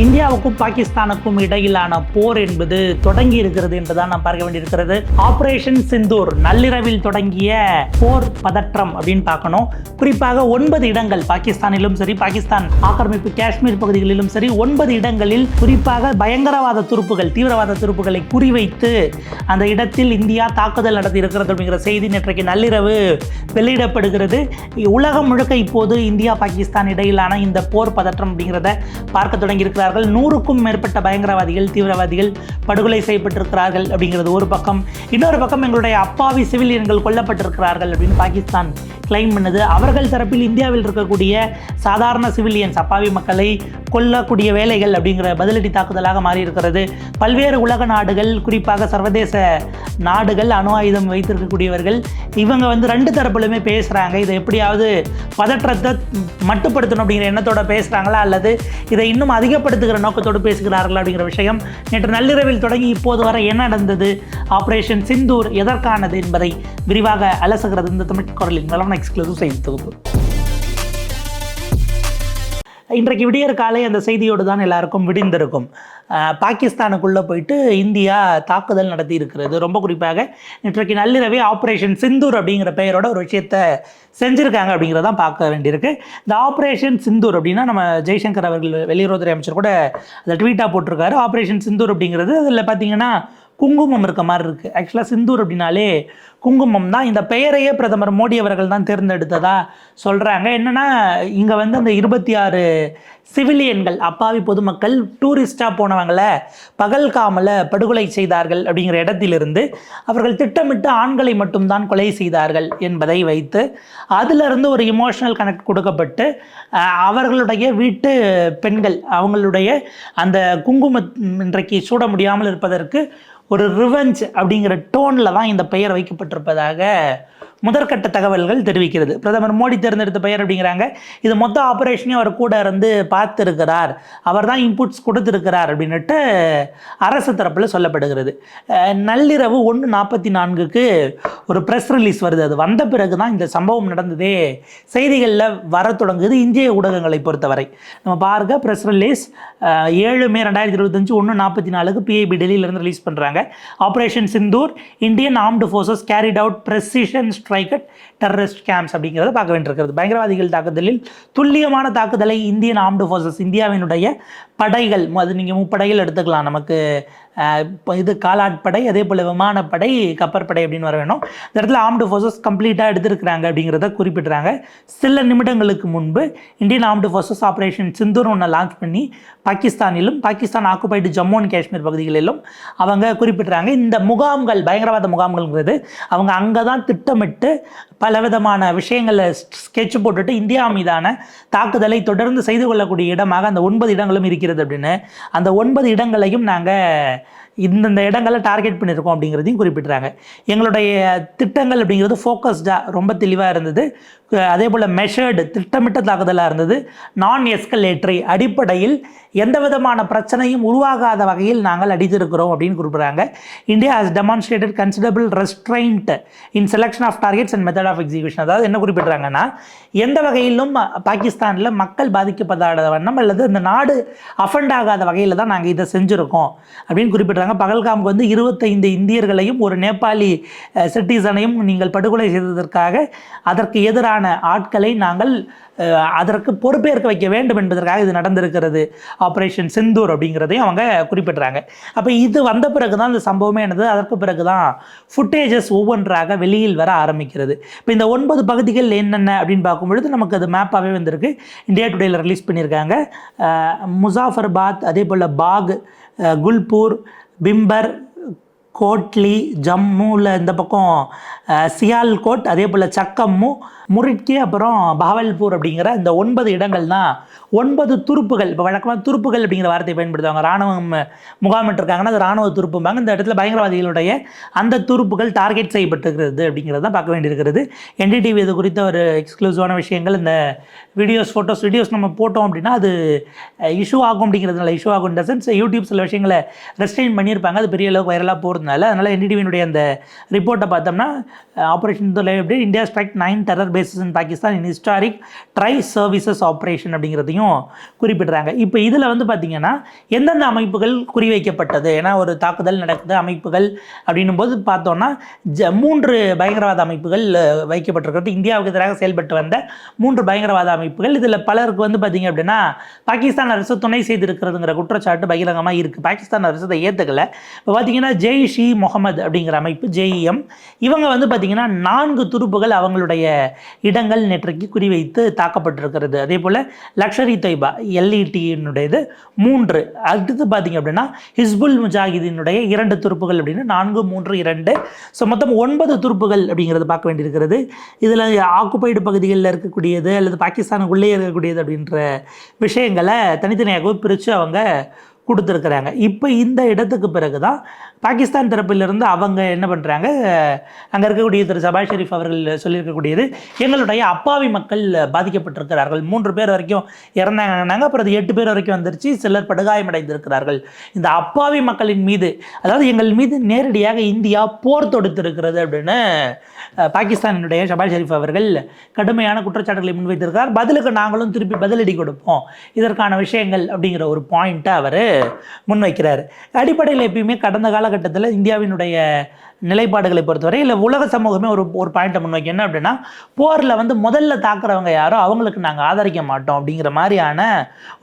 இந்தியாவுக்கும் பாகிஸ்தானுக்கும் இடையிலான போர் என்பது தொடங்கி இருக்கிறது என்றுதான் நாம் பார்க்க வேண்டியிருக்கிறது. ஆபரேஷன் சிந்தூர் நள்ளிரவில் தொடங்கிய போர் பதற்றம் அப்படின்னு பார்க்கணும். குறிப்பாக 9 இடங்கள் பாகிஸ்தானிலும் சரி, பாகிஸ்தான் ஆக்கிரமிப்பு காஷ்மீர் பகுதிகளிலும் சரி, 9 இடங்களில் குறிப்பாக பயங்கரவாத துருப்புகள், தீவிரவாத துருப்புகளை குறிவைத்து அந்த இடத்தில் இந்தியா தாக்குதல் நடத்தி இருக்கிறது அப்படிங்கிற செய்தி நேற்றைக்கு நள்ளிரவு வெளியிடப்படுகிறது. உலகம் முழுக்க இப்போது இந்தியா பாகிஸ்தான் இடையிலான இந்த போர் பதற்றம் அப்படிங்கிறத பார்க்க தொடங்கி இருக்கிறார்கள். 100க்கும் மேற்பட்ட பயங்கரவாதிகள், தீவிரவாதிகள் படுகொலை செய்யப்பட்டிருக்கிறார்கள் அப்படிங்கிறது ஒரு பக்கம். இன்னொரு பக்கம் எங்களுடைய அப்பாவி சிவிலியன்கள் கொல்லப்பட்டிருக்கிறார்கள் அப்படின்னு பாகிஸ்தான் கிளைம் பண்ணுது. அவர்கள் தரப்பில் இந்தியாவில் இருக்கக்கூடிய சாதாரண சிவிலியன்ஸ், அப்பாவி மக்களை கொல்லக்கூடிய வேலைகள் அப்படிங்கிற பதிலடி தாக்குதலாக மாறி இருக்கிறது. பல்வேறு உலக நாடுகள், குறிப்பாக சர்வதேச நாடுகள், அணு ஆயுதம் வைத்திருக்கக்கூடியவர்கள், இவங்க 2 தரப்புலுமே பேசுகிறாங்க. இதை எப்படியாவது பதற்றத்தை மட்டுப்படுத்தணும் அப்படிங்கிற எண்ணத்தோட பேசுகிறாங்களா, அல்லது இதை இன்னும் அதிகப்படுத்துகிற நோக்கத்தோடு பேசுகிறார்களா அப்படிங்கிற விஷயம் நேற்று நள்ளிரவில் தொடங்கி இப்போது வரை என்ன நடந்தது, ஆபரேஷன் சிந்தூர் எதற்கானது என்பதை விரிவாக அலசுகிறது இந்த தமிழ் குரலின் மேலான எக்ஸ்க்ளூசிவ் செய்தி தொகுப்பு. இன்றைக்கு விடியற் காலை அந்த செய்தியோடு தான் எல்லாருக்கும் விடிந்திருக்கும். பாகிஸ்தானுக்குள்ளே போயிட்டு இந்தியா தாக்குதல் நடத்தி இருக்கிறது. ரொம்ப குறிப்பாக இன்றைக்கு நள்ளிரவே ஆப்ரேஷன் சிந்தூர் அப்படிங்கிற பெயரோட ஒரு விஷயத்தை செஞ்சுருக்காங்க அப்படிங்கிறதான் பார்க்க வேண்டியிருக்கு. இந்த ஆப்ரேஷன் சிந்தூர் அப்படின்னா நம்ம ஜெய்சங்கர் அவர்கள், வெளியுறவுத்துறை அமைச்சர் கூட அதை ட்வீட்டாக போட்டிருக்காரு. ஆப்ரேஷன் சிந்தூர் அப்படிங்கிறது அதில் பார்த்தீங்கன்னா குங்குமம் இருக்க மாதிரி இருக்குது. ஆக்சுவலாக சிந்தூர் அப்படின்னாலே குங்குமம் தான். இந்த பெயரையே பிரதமர் மோடி அவர்கள் தான் தேர்ந்தெடுத்ததா சொல்கிறாங்க. என்னென்னா இங்கே அந்த 26 சிவிலியன்கள், அப்பாவி பொதுமக்கள் டூரிஸ்டாக போனவங்களை பகல்காமில் படுகொலை செய்தார்கள் அப்படிங்கிற இடத்திலிருந்து அவர்கள் திட்டமிட்டு ஆண்களை மட்டும்தான் கொலை செய்தார்கள் என்பதை வைத்து அதிலிருந்து ஒரு இமோஷனல் கனெக்ட் கொடுக்கப்பட்டு அவர்களுடைய வீட்டு பெண்கள் அவங்களுடைய அந்த குங்குமம் இன்றைக்கு சூட முடியாமல் இருப்பதற்கு ஒரு ரிவெஞ்ச் அப்படிங்கிற டோனில் தான் இந்த பெயர் வைக்கப்பட்டிருப்பதாக முதற்கட்ட தகவல்கள் தெரிவிக்கிறது. பிரதமர் மோடி தேர்ந்தெடுத்த பெயர் அப்படிங்கிறாங்க. இது மொத்த ஆப்ரேஷனையும் அவர் கூட இருந்து பார்த்துருக்கிறார், அவர் தான் இன்புட்ஸ் கொடுத்துருக்கிறார் அப்படின்ட்டு அரசு தரப்பில் சொல்லப்படுகிறது. நள்ளிரவு 1:44க்கு ஒரு ப்ரெஸ் ரிலீஸ் வருது. அது வந்த பிறகு தான் இந்த சம்பவம் நடந்ததே செய்திகளில் வர தொடங்குது. இந்திய ஊடகங்களை பொறுத்தவரை நம்ம பார்க்க ப்ரெஸ் ரிலீஸ் 7 மே 2025 1:44க்கு PIB டெல்லியிலேருந்து ரிலீஸ் பண்ணுறாங்க. Operation Sindoor, Indian armed forces carried out precision strikes at terrorist camps அப்படிங்கிறத பார்க்க வேண்டியிருக்கிறது. பயங்கரவாதிகள் தாக்குதலில் துல்லியமான தாக்குதலை இந்தியன் ஆர்ம்டு ஃபோர்ஸஸ், இந்தியாவினுடைய படைகள், அது நீங்கள் முப்படைகள் எடுத்துக்கலாம், நமக்கு இது காலாட்படை, அதே போல் விமானப்படை, கப்பற்படை அப்படின்னு வர வேணும். இந்த இடத்துல ஆர்ம்டு ஃபோர்ஸஸ் கம்ப்ளீட்டாக எடுத்திருக்கிறாங்க அப்படிங்கிறத குறிப்பிட்றாங்க. சில நிமிடங்களுக்கு முன்பு Indian armed forces operation Sindoor ஒன்று லான்ச் பண்ணி பாகிஸ்தானிலும், பாகிஸ்தான் ஆக்குபைடு ஜம்மு அண்ட் காஷ்மீர் பகுதிகளிலும் அவங்க குறிப்பிட்றாங்க. இந்த முகாம்கள், பயங்கரவாத முகாம்கள்ங்கிறது அவங்க அங்கே தான் திட்டமிட்டு பலவிதமான விஷயங்களை ஸ்கெட்ச் போட்டுட்டு இந்தியா மீதான தாக்குதலை தொடர்ந்து செய்து கொள்ளக்கூடிய இடமாக அந்த 9 இடங்களும் இருக்கிறது அப்படின்னு, அந்த 9 இடங்களையும் நாங்கள் இந்தந்த இடங்களை டார்கெட் பண்ணியிருக்கோம் அப்படிங்கிறதையும் குறிப்பிட்றாங்க. எங்களுடைய திட்டங்கள் அப்படிங்கிறது ஃபோக்கஸ்டாக ரொம்ப தெளிவாக இருந்தது. அதே போல் மெஷர்டு, திட்டமிட்ட தாக்குதலாக இருந்தது. நான் எஸ்கலேட்டரி, அடிப்படையில் எந்த விதமான பிரச்சனையும் உருவாகாத வகையில் நாங்கள் அடித்திருக்கிறோம் அப்படின்னு குறிப்பிட்றாங்க. India has demonstrated considerable restraint in selection of targets and method of execution. அதாவது என்ன குறிப்பிட்றாங்கன்னா, எந்த வகையிலும் பாகிஸ்தானில் மக்கள் பாதிக்கப்படாத வண்ணம் அல்லது இந்த நாடு அஃபெண்ட் ஆகாத வகையில் தான் நாங்கள் இதை செஞ்சுருக்கோம் அப்படின்னு குறிப்பிட்றாங்க. பகல்காமுக்கு 25 இந்தியர்களையும் ஒரு நேபாளி சிட்டிசனையும் நீங்கள் படுகொலை செய்ததற்காக அதற்கு எதிரான ஆட்களை நாங்கள் அதற்கு பொறுப்பேற்க வைக்க வேண்டும் என்பதற்காக இது நடந்திருக்கிறது, ஆப்ரேஷன் சிந்தூர் அப்படிங்கிறதையும் அவங்க குறிப்பிட்றாங்க. அப்போ இது வந்த பிறகு தான் இந்த சம்பவமே என்னது, அதற்கு பிறகு தான் ஃபுட்டேஜஸ் ஒவ்வொன்றாக வெளியில் வர ஆரம்பிக்கிறது. இப்போ இந்த 9 பகுதிகள் என்னென்ன அப்படின்னு பார்க்கும்பொழுது நமக்கு அது மேப்பாகவே வந்திருக்கு. இந்தியா டுடேயில் ரிலீஸ் பண்ணியிருக்காங்க. முசாஃபர்பாத், அதே போல் பாக், குல்பூர், பிம்பர், கோட்லி, ஜம்முவில் இந்த பக்கம் சியால்கோட், அதே போல் சக்கம்மு, முரிட்கி, அப்புறம் பஹவல்பூர் அப்படிங்கிற இந்த 9 இடங்கள் தான் 9 துருப்புகள். இப்போ வழக்கமாக துருப்புகள் அப்படிங்கிற வார்த்தையை பயன்படுத்துவாங்க. இராணுவம் முகாமிட்டிருக்காங்கன்னா அது இராணுவ துருப்பும்பாங்க. இந்த இடத்துல பயங்கரவாதிகளுடைய அந்த துருப்புகள் டார்கெட் செய்யப்பட்டிருக்கிறது அப்படிங்கிறது தான் பார்க்க வேண்டியிருக்கிறது. NDTV இது குறித்த ஒரு எக்ஸ்க்ளூசிவான விஷயங்கள், இந்த வீடியோஸ், வீடியோஸ் நம்ம போட்டோம் அப்படின்னா அது இஷ்யூ ஆகும் அப்படிங்கிறதுனால, இஷ்யூ ஆகும் இந்த சென்ஸ் யூடியூப் சில விஷயங்களை ரெஸ்ட்ரெயின் பண்ணியிருப்பாங்க. அது பெரிய அளவுக்கு வைரலாக போகிறது கொடுத்ததுனால அதனால் என்டிடிவியினுடைய அந்த ரிப்போர்ட்டை பார்த்தோம்னா ஆப்ரேஷன் எப்படி இந்தியா ஸ்ட்ரைக் 9 டெரர் பேசஸ் இன் பாகிஸ்தான் இன் ஹிஸ்டாரிக் ட்ரை சர்வீசஸ் ஆப்ரேஷன் அப்படிங்கிறதையும் குறிப்பிடுறாங்க. இப்போ இதில் வந்து பார்த்திங்கன்னா எந்தெந்த அமைப்புகள் குறிவைக்கப்பட்டது, ஏன்னா ஒரு தாக்குதல் நடக்குது அமைப்புகள் அப்படின்னும் போது பார்த்தோன்னா 3 பயங்கரவாத அமைப்புகள் வைக்கப்பட்டிருக்கிறது. இந்தியாவுக்கு எதிராக செயல்பட்டு வந்த 3 பயங்கரவாத அமைப்புகள். இதில் பலருக்கு வந்து பார்த்திங்க அப்படின்னா பாகிஸ்தான் அரசு துணை செய்திருக்கிறதுங்கிற குற்றச்சாட்டு பகிரங்கமாக இருக்குது. பாகிஸ்தான் அரசு அதை ஏற்றுக்கலை. இப்போ பார்த்தீங்கன்னா ஜெய்ஷ் இ முகமது அப்படிங்கிற அமைப்பு JEM இவங்க வந்து பார்த்திங்கன்னா 4 துருப்புகள் அவங்களுடைய இடங்கள் நேற்றைக்கு குறிவைத்து தாக்கப்பட்டிருக்கிறது. அதே போல் லஷ்கர் இ தொய்பா LETனுடையது 3. அடுத்து பார்த்திங்க அப்படின்னா ஹிஸ்புல் முஜாஹிதீனுடைய 2 துருப்புகள் அப்படின்னு 4, 3, 2 ஸோ மொத்தம் 9 துருப்புகள் அப்படிங்கிறது பார்க்க வேண்டியிருக்கிறது. இதில் ஆக்குபைடு பகுதிகளில் இருக்கக்கூடியது அல்லது பாகிஸ்தானுக்குள்ளே இருக்கக்கூடியது அப்படின்ற விஷயங்களை தனித்தனியாகவே பிரித்து அவங்க கொடுத்துருக்குறாங்க. இப்போ இந்த இடத்துக்கு பிறகு தான் பாகிஸ்தான் தரப்பிலிருந்து அவங்க என்ன பண்ணுறாங்க, அங்கே இருக்கக்கூடிய திரு ஷபாஸ் ஷெரீப் அவர்கள் சொல்லியிருக்கக்கூடியது எங்களுடைய அப்பாவி மக்கள் பாதிக்கப்பட்டிருக்கிறார்கள், 3 பேர் வரைக்கும் இறந்தாங்கன்னாங்க. அப்புறம் அது 8 பேர் வரைக்கும் வந்துருச்சு, சிலர் படுகாயமடைந்திருக்கிறார்கள். இந்த அப்பாவி மக்களின் மீது, அதாவது எங்கள் மீது நேரடியாக இந்தியா போர் தொடுத்திருக்கிறது அப்படின்னு பாகிஸ்தானினுடைய ஷபாஸ் ஷெரீப் அவர்கள் கடுமையான குற்றச்சாட்டுகளை முன்வைத்திருக்கிறார். பதிலுக்கு நாங்களும் திருப்பி பதிலடி கொடுப்போம் இதற்கான விஷயங்கள் அப்படிங்கிற ஒரு பாயிண்ட்டை அவர் முன்வைக்கிறார். அடிப்படையில் எப்பயுமே கடந்த காலகட்டத்தில் இந்தியாவினுடைய நிலைப்பாடுகளை பொறுத்தவரை இல்லை உலக சமூகமே ஒரு பாயிண்ட்டை முன்வைக்க என்ன அப்படின்னா, போரில் வந்து முதல்ல தாக்குறவங்க யாரோ அவங்களுக்கு நாங்கள் ஆதரிக்க மாட்டோம் அப்படிங்கிற மாதிரியான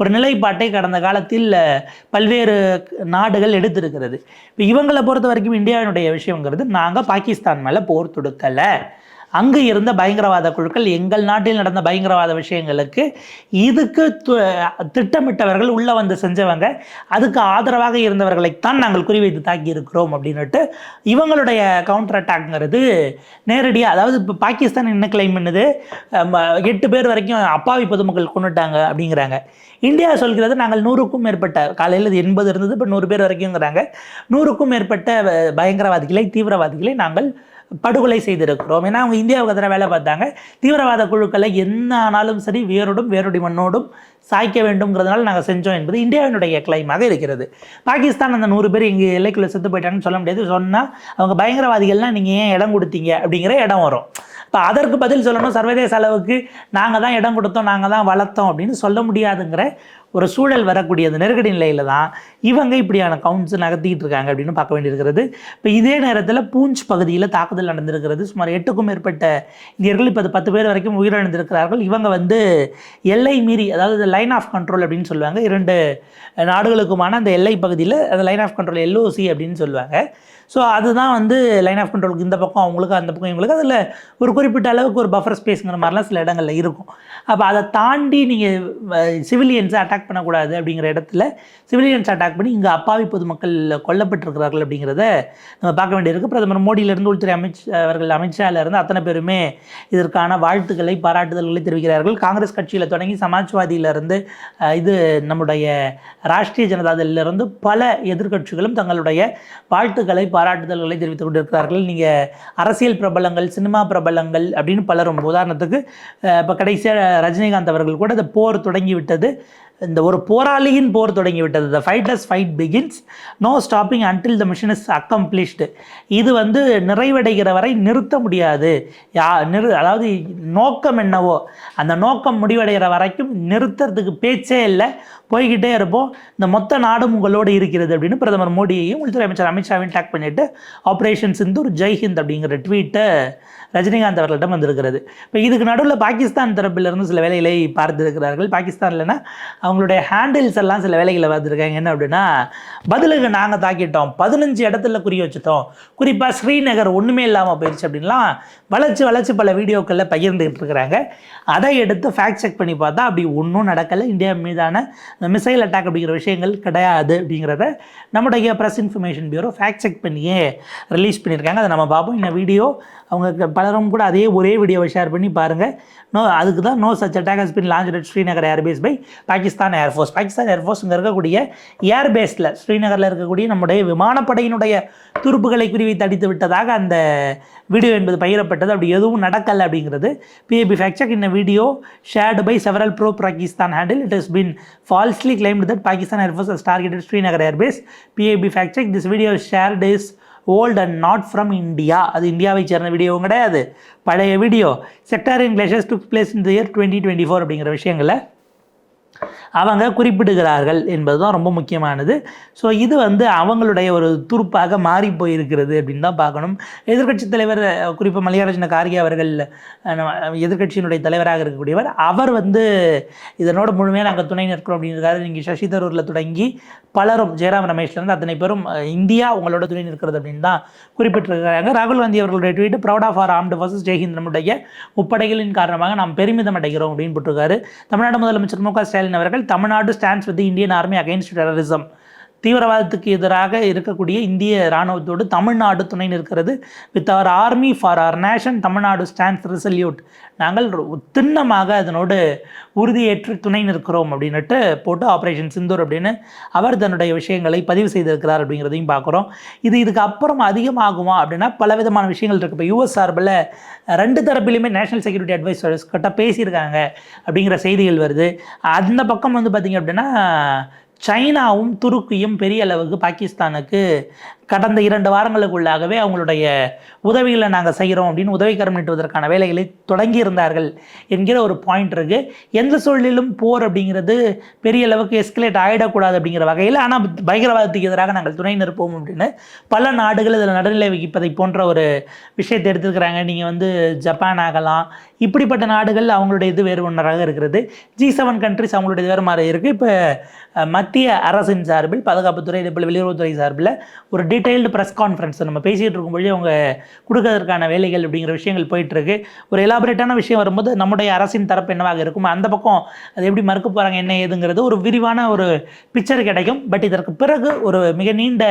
ஒரு நிலைப்பாட்டை கடந்த காலத்தில் பல்வேறு நாடுகள் எடுத்திருக்கிறது. இப்போ இவங்களை பொறுத்த வரைக்கும் இந்தியாவினுடைய விஷயங்கிறது, நாங்கள் பாகிஸ்தான் மேலே போர் தொடுக்கலை, அங்கு இருந்த பயங்கரவாத குழுக்கள் எங்கள் நாட்டில் நடந்த பயங்கரவாத விஷயங்களுக்கு இதுக்கு திட்டமிட்டவர்கள் உள்ளே வந்து செஞ்சவங்க, அதுக்கு ஆதரவாக இருந்தவர்களைத்தான் நாங்கள் குறிவைத்து தாக்கி இருக்கிறோம் அப்படின்னுட்டு இவங்களுடைய கவுண்டர் அட்டாக்ங்கிறது நேரடியாக, அதாவது இப்போ பாகிஸ்தான் என்ன கிளைம் பண்ணுது, 8 பேர் வரைக்கும் அப்பாவி பொதுமக்கள் கொண்டுட்டாங்க அப்படிங்கிறாங்க. இந்தியா சொல்கிறது நாங்கள் 100க்கும் மேற்பட்ட, காலையில் 80 இருந்தது, இப்போ 100 பேர் வரைக்கும்ங்கிறாங்க, 100க்கும் மேற்பட்ட பயங்கரவாதிகளை தீவிரவாதிகளை நாங்கள் படுகொலை செய்திருக்கிறோம். ஏன்னா அவங்க இந்தியாவுக்கு எதிராக வேலை பார்த்தாங்க. தீவிரவாத குழுக்களை என்ன ஆனாலும் சரி வேரோடும் வேரோடி மண்ணோடும் சாய்க்க வேண்டும்ங்கிறதுனால நாங்கள் செஞ்சோம் என்பது இந்தியாவினுடைய கிளைமாக இருக்கிறது. பாகிஸ்தான் அந்த 100 பேர் இங்கே எல்லைக்குள்ளே செத்து போயிட்டாங்கன்னு சொல்ல முடியாது. சொன்னால் அவங்க பயங்கரவாதிகள்லாம் நீங்கள் ஏன் இடம் கொடுத்தீங்க அப்படிங்கிற இடம் வரும். இப்போ அதற்கு பதில் சொல்லணும், சர்வதேச அளவுக்கு நாங்கள் தான் இடம் கொடுத்தோம், நாங்கள் தான் வளர்த்தோம் அப்படின்னு சொல்ல முடியாதுங்கிற ஒரு சூழல் வரக்கூடிய அந்த நெருக்கடி நிலையில் தான் இவங்க இப்படியான கவுண்ட்ஸ் நகர்த்திக்கிட்டு இருக்காங்க அப்படின்னு பார்க்க வேண்டியிருக்கிறது. இப்போ இதே நேரத்தில் பூஞ்ச் பகுதியில் தாக்குதல் நடந்திருக்கிறது. சுமார் 8க்கும் மேற்பட்ட இந்தியர்கள், இப்போ 10 பேர் வரைக்கும் உயிரிழந்திருக்கிறார்கள். இவங்க வந்து எல்லை மீறி, அதாவது லைன் ஆஃப் கண்ட்ரோல் அப்படின்னு சொல்லுவாங்க, 2 நாடுகளுக்குமான அந்த எல்லை பகுதியில் அந்த லைன் ஆஃப் கண்ட்ரோல் LOC அப்படின்னு சொல்லுவாங்க. ஸோ அதுதான் வந்து லைன் ஆஃப் கண்ட்ரோலுக்கு இந்த பக்கம் அவங்களுக்கு, அந்த பக்கம் இவங்களுக்கு, அதில் ஒரு குறிப்பிட்ட அளவுக்கு ஒரு பஃபர் ஸ்பேஸுங்கிற மாதிரிலாம் சில இடங்களில் இருக்கும். அப்போ அதை தாண்டி நீங்கள் சிவிலியன்ஸை அட்டாக் பண்ணக்கூடாது அப்படிங்கிற இடத்துல சிவிலியன்ஸ் அட்டாக் பண்ணி இங்கே அப்பாவி பொதுமக்கள் கொல்லப்பட்டிருக்கிறார்கள் அப்படிங்கிறத நம்ம பார்க்க வேண்டியிருக்கு. பிரதமர் மோடியிலிருந்து உள்துறை அவர்கள் அமித்ஷாவிலிருந்து அத்தனை பேருமே இதற்கான வாழ்த்துக்களை பாராட்டுதல்களை தெரிவிக்கிறார்கள். காங்கிரஸ் கட்சியில் தொடங்கி சமாஜ்வாதியிலிருந்து இது நம்முடைய ராஷ்ட்ரிய ஜனதாதளிலிருந்து பல எதிர்க்கட்சிகளும் தங்களுடைய வாழ்த்துக்களை பாராட்டுதல்களை தெரிவித்துக் கொண்டிருக்கிறார்கள். நீங்கள் அரசியல் பிரபலங்கள், சினிமா பிரபலங்கள் அப்படின்னு பலரும், உதாரணத்துக்கு இப்போ கடைசியாக ரஜினிகாந்த் அவர்கள் கூட இந்த போர் தொடங்கிவிட்டது, இந்த ஒரு போராளியின் போர் தொடங்கிவிட்டது, the fighters fight begins, no stopping until the mission is accomplished, இது வந்து நிறைவடைகிற வரை நிறுத்த முடியாது, அதாவது நோக்கம் என்னவோ அந்த நோக்கம் முடிவடைகிற வரைக்கும் நிறுத்துறதுக்கு பேச்சே இல்லை, போய்கிட்டே இருப்போம், இந்த மொத்த நாடும் உங்களோடு இருக்கிறது அப்படின்னு பிரதமர் மோடியையும் உள்துறை அமைச்சர் அமித்ஷாவையும் டேக் பண்ணிவிட்டு ஆப்ரேஷன் சிந்தூர் ஜெய்ஹிந்த் அப்படிங்கிற ட்வீட்டை ரஜினிகாந்த் அவர்களிடம் வந்திருக்கிறது. இப்போ இதுக்கு நடுவில் பாகிஸ்தான் தரப்பிலிருந்து சில வேலைகளை பார்த்துருக்கிறார்கள். பாகிஸ்தான்லனா அவங்களுடைய ஹேண்டில்ஸ் எல்லாம் சில வேலைகளை பார்த்துருக்காங்க. என்ன அப்படின்னா, பதிலுக்கு நாங்கள் தாக்கிட்டோம், 15 இடத்துல குறி வச்சுட்டோம், குறிப்பாக ஸ்ரீநகர் ஒன்றுமே இல்லாமல் போயிடுச்சு அப்படின்லாம் வளைச்சு பல வீடியோக்களில் பகிர்ந்துக்கிட்டு இருக்கிறாங்க. அதை எடுத்து ஃபேக்ட் செக் பண்ணி பார்த்தா அப்படி ஒன்றும் நடக்கலை, இந்தியா மீதான மிசைல் அட்டாக் அப்படிங்கிற விஷயங்கள் கிடையாது அப்படிங்கிறத நம்முடைய press information bureau fact check பண்ணியே ரிலீஸ் பண்ணியிருக்காங்க. அதை நம்ம பார்ப்போம். இந்த வீடியோ அவங்க பலரும் கூட அதே ஒரே வீடியோவை ஷேர் பண்ணி பாருங்கள். அதுக்கு தான் no such attack has been launched at Srinagar airbase by Pakistan air force. Pakistan air force இங்கே இருக்கக்கூடிய ஏர்பேஸில், ஸ்ரீநகரில் இருக்கக்கூடிய நம்முடைய விமானப்படையினுடைய துருப்புகளை குறிவைத்து அடித்து விட்டதாக அந்த வீடியோ என்பது பகிரப்பட்டது. அப்படி எதுவும் நடக்கலை அப்படிங்கிறது PIB ஃபேக்ட் செக். இந்த video shared by several pro Pakistan handle, it has been falsely claimed that Pakistan Air Force has targeted Srinagar airbase. PIB fact check. This video is shared is old and not from India. அது இந்தியாவை சேர்ந்த வீடியோவும் கிடையாது, பழைய video. Sectarian clashes took place in the year 2024 அப்படிங்கிற விஷயங்களை அவங்க குறிப்பிடுகிறார்கள் என்பது தான் ரொம்ப முக்கியமானது. ஸோ இது அவங்களுடைய ஒரு துருப்பாக மாறி போயிருக்கிறது அப்படின்னு தான் பார்க்கணும். எதிர்க்கட்சித் தலைவர் குறிப்பாக மல்லிகார்ஜுன கார்கே அவர்கள் எதிர்க்கட்சியினுடைய தலைவராக இருக்கக்கூடியவர், அவர் இதனோட முழுமையாக நாங்கள் துணை நிற்கிறோம் அப்படிங்கிறாரு. நீங்கள் சசி தரூரில் தொடங்கி பலரும், ஜெயராம் ரமேஷ்லேருந்து அத்தனை பேரும் இந்தியா உங்களோட துணை நிற்கிறது அப்படின்னு தான் குறிப்பிட்டிருக்கிறாங்க. ராகுல் காந்தி அவர்களுடைய tweet, proud of our armed forces, ஜெய்ஹிந்த், நம்முடைய முப்படைகளின் காரணமாக நாம் பெருமிதம் அடைகிறோம் அப்படின்னு போட்டிருக்காரு. தமிழ்நாடு முதலமைச்சர் மு க ஸ்டாலின் அவர்கள், Tamil Nadu stands with Indian army against terrorism, தீவிரவாதத்துக்கு எதிராக இருக்கக்கூடிய இந்திய இராணுவத்தோடு தமிழ்நாடு துணை நிற்கிறது. With our army for our nation, Tamil Nadu stands resolute, நாங்கள் திண்ணமாக அதனோடு உறுதியேற்று துணை நிற்கிறோம் அப்படின்னுட்டு போட்டு ஆப்ரேஷன் சிந்தூர் அப்படின்னு அவர் தன்னுடைய விஷயங்களை பதிவு செய்திருக்கிறார் அப்படிங்கிறதையும் பார்க்குறோம். இதுக்கு அப்புறம் அதிகமாகுமா அப்படின்னா பல விதமான விஷயங்கள் இருக்குது. இப்போ யூஎஸ் சார்பில் 2 தரப்பிலுமே நேஷனல் செக்யூரிட்டி அட்வைசர்ஸ் கிட்ட பேசியிருக்காங்க அப்படிங்கிற செய்திகள் வருது. அந்த பக்கம் பார்த்திங்க அப்படின்னா சைனாவும் துருக்கியும் பெரிய அளவுக்கு பாகிஸ்தானுக்கு கடந்த 2 வாரங்களுக்குள்ளாகவே அவங்களுடைய உதவிகளை நாங்கள் செய்கிறோம் அப்படின்னு உதவிக்கரம் நீட்டுவதற்கான வேலைகளை தொடங்கியிருந்தார்கள் என்கிற ஒரு பாயிண்ட் இருக்குது. எந்த சூழலிலும் போர் அப்படிங்கிறது பெரிய அளவுக்கு எஸ்கலேட் ஆகிடக்கூடாது அப்படிங்கிற வகையில், ஆனால் பயங்கரவாதத்துக்கு எதிராக நாங்கள் துணை நிற்போம் அப்படின்னு பல நாடுகள் இதில் நடுநிலை வகிப்பதை போன்ற ஒரு விஷயத்தை எடுத்துருக்கிறாங்க. நீங்கள் ஜப்பான் ஆகலாம், இப்படிப்பட்ட நாடுகள் அவங்களுடைய இது வேறு ஒன்றாக இருக்கிறது. G7 கண்ட்ரிஸ் அவங்களுடைய வேறு மாதிரி இருக்குது. இப்போ மத்திய அரசின் சார்பில், பாதுகாப்புத்துறை, இதே போல் வெளியுறவுத்துறை சார்பில் ஒரு டீட்டெயில்டு ப்ரெஸ் கான்ஃபரன்ஸ் நம்ம பேசிகிட்டு இருக்கும்போது அவங்க கொடுக்கறதுக்கான வேலைகள் அப்படிங்கிற விஷயங்கள் போயிட்டுருக்கு. ஒரு எலாபரேட்டான விஷயம் வரும்போது நம்முடைய அரசின் தரப்பு என்னவாக இருக்கும், அந்த பக்கம் அது எப்படி மறுக்க போகிறாங்க, என்ன ஏதுங்கிறது ஒரு விரிவான ஒரு பிக்சர் கிடைக்கும். பட் இதற்கு பிறகு ஒரு மிக நீண்ட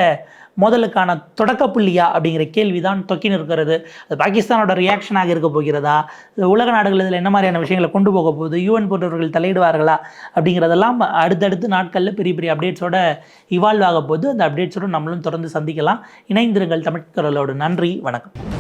மோதலுக்கான தொடக்க புள்ளியா அப்படிங்கிற கேள்வி தான் தொக்கி நிற்கிறது. அது பாகிஸ்தானோட ரியாக்ஷனாக இருக்க போகிறதா, உலக நாடுகள் இதில் என்ன மாதிரியான விஷயங்களை கொண்டு போக போகுது, UN போன்றவர்கள் தலையிடுவார்களா அப்படிங்கிறதெல்லாம் அடுத்தடுத்து நாட்களில் பெரிய பெரிய அப்டேட்ஸோட இவால்வ் ஆக போகுது. அந்த அப்டேட்ஸோடு நம்மளும் தொடர்ந்து சந்திக்கலாம். இணைந்திருங்கள் தமிழ் குரலோடு. நன்றி, வணக்கம்.